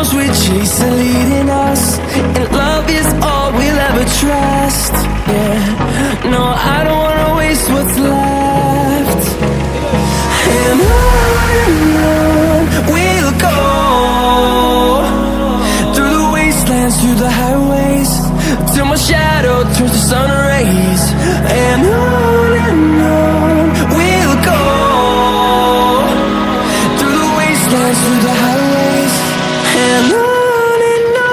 storms we chase are leading us, and love is all we'll ever trust. Yeah, no, I don't wanna waste what's left. And on we'll go, through the wastelands, through the highways, till my shadow turns to sun rays. And on we'll go, through the wastelands, through the highways, and on we'll go.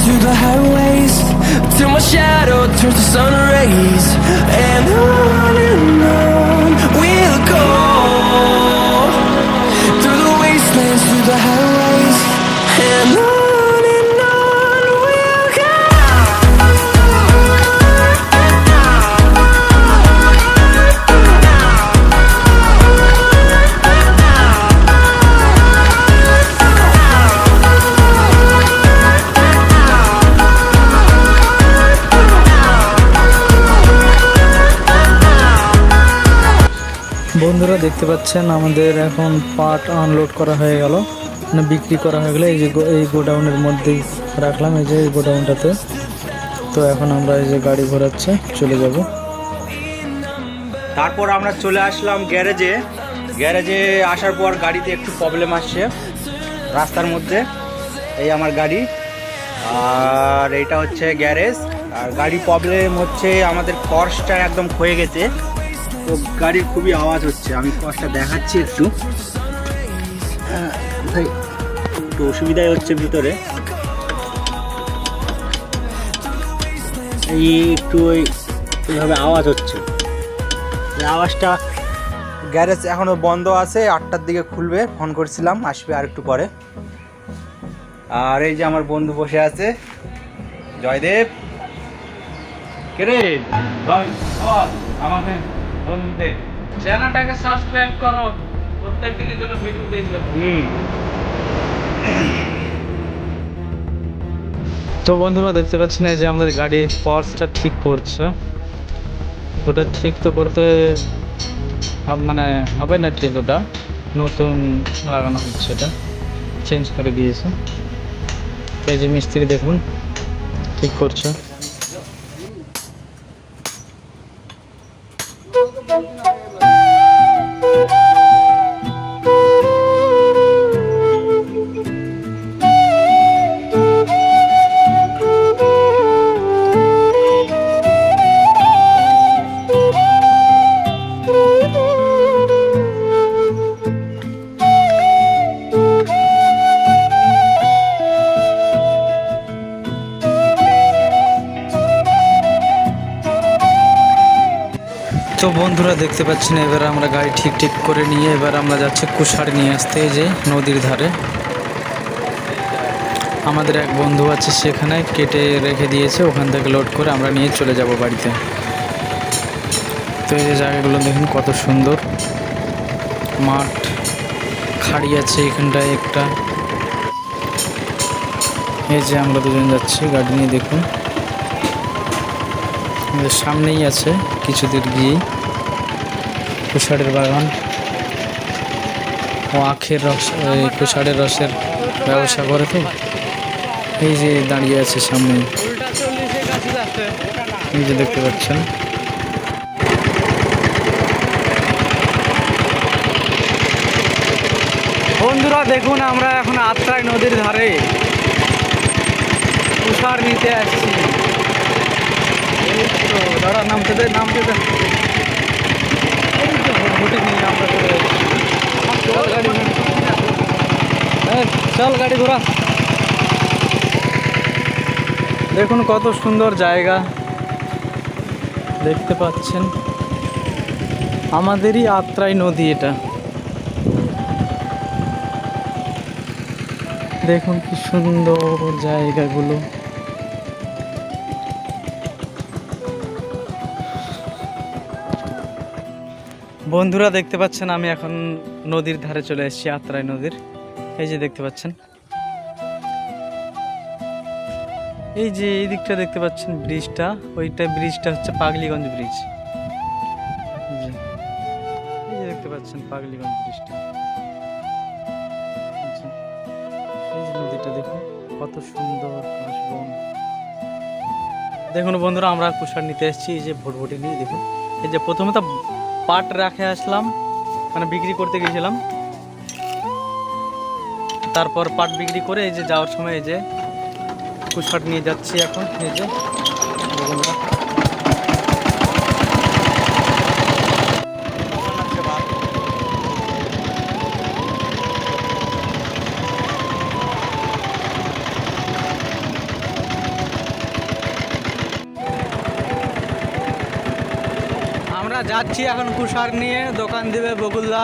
Through the highways, till my shadow turns to sun rays. And on we'll go, through the wastelands, through the highways, and on we'll go. বন্ধুরা দেখতে পাচ্ছেন আমাদের এখন পাট unload করা হয়ে গেল, মানে বিক্রি করা হয়ে গেল। এই যে এই গোডাউনের মধ্যেই রাখলাম, এই যে এই গোডাউনটাতে। তো এখন আমরা এই যে গাড়ি ঘোরাচ্ছে চলে যাব। তারপর আমরা চলে আসলাম গ্যারেজে। গ্যারেজে আসার পর গাড়িতে একটু প্রবলেম আসছে রাস্তার মধ্যে। এই আমার গাড়ি, আর এইটা হচ্ছে গ্যারেজ। আর গাড়ি প্রবলেম হচ্ছে, আমাদের কর্সটা একদম ক্ষয়ে গেছে, তো গাড়ির খুবই আওয়াজ হচ্ছে। আমি কর্সটা দেখাচ্ছি একটু, একটু অসুবিধাই হচ্ছে ভিতরে। এই একটু এইভাবে আওয়াজ হচ্ছে। এই আওয়াজটা, গ্যারেজ এখনও বন্ধ আছে, 8টার দিকে খুলবে, ফোন করছিলাম আসবে আর একটু পরে। আর এই যে আমার বন্ধু বসে আছে, জয়দেব। কে রে? আমাকে চ্যানেলটাকে সাবস্ক্রাইব করো, প্রত্যেক দিনের জন্য ভিডিও দেখবে। তো বন্ধুরা দেখতে পাচ্ছেন যে আমাদের গাড়ির পার্টসটা ঠিক করছে। ওটা ঠিক তো করতে মানে হবে না, ঠিক ওটা নতুন লাগানো হচ্ছে, এটা চেঞ্জ করে দিয়েছে। এই যে মিস্ত্রি দেখুন ঠিক করছে। তো বন্ধুরা দেখতে পাচ্ছেন এবার আমরা গাড়ি ঠিক করে নিয়ে এবার আমরা যাচ্ছি কুশারি নিয়ে আসতে। এই যে নদীর ধারে আমাদের এক বন্ধু আছে, সেখানে কেটে রেখে দিয়েছে, ওখান থেকে লোড করে আমরা নিয়ে চলে যাব বাড়িতে। তো এই যে জায়গাগুলো দেখুন কত সুন্দর, মাঠ খাড়ি আছে এখানটায় একটা। এই যে আমরা দুজন যাচ্ছি গাড়ি নিয়ে, দেখুন সামনেই আছে কিছুদূর গিয়ে কুশারের বাগান ও আখের রস, কুশারের রসের ব্যবসা করে। তো এই যে দাঁড়িয়ে আছে সামনে, এই যে দেখতে পাচ্ছেন। বন্ধুরা দেখুন আমরা এখন আত্রাই নদীর ধারে তুষার নিতে আসছি। এই তো, দাঁড়া নামতে দে নামতে দে। এই তো ভুটভুটি নিয়ে আমরা চলে এসেছি। চল গাড়ি চল গাড়ি ঘোরা। দেখুন কত সুন্দর জায়গা দেখতে পাচ্ছেন, আমাদেরই আত্রাই নদী এটা। দেখুন কি সুন্দর জায়গাগুলো। বন্ধুরা দেখতে পাচ্ছেন আমি এখন নদীর ধারে চলে এসেছি, আত্রাই নদীর। এই যে দেখতে পাচ্ছেন, এই যে এই দিকটা দেখতে পাচ্ছেন ব্রিজটা, ওইটা ব্রিজটা হচ্ছে পাগলিগঞ্জ ব্রিজ। এই যে দেখতে পাচ্ছেন পাগলিগঞ্জ ব্রিজটা। এই যে নদীটা দেখুন কত সুন্দর কাশবন। দেখুন বন্ধুরা আমরা কুষার নিতে এসেছি, এই যে ভোটভুটি নিয়ে। দেখুন এই যে প্রথমে তো পাট রাখে আসলাম, মানে বিক্রি করতে গিয়েছিলাম, তারপর পাট বিক্রি করে এই যে যাওয়ার সময় এই যে কুষার নিয়ে যাচ্ছি এখন। এই যে বন্ধুরা আমরা যাচ্ছি এখন কুষার নিয়ে, দোকান দিবে বকুলদা।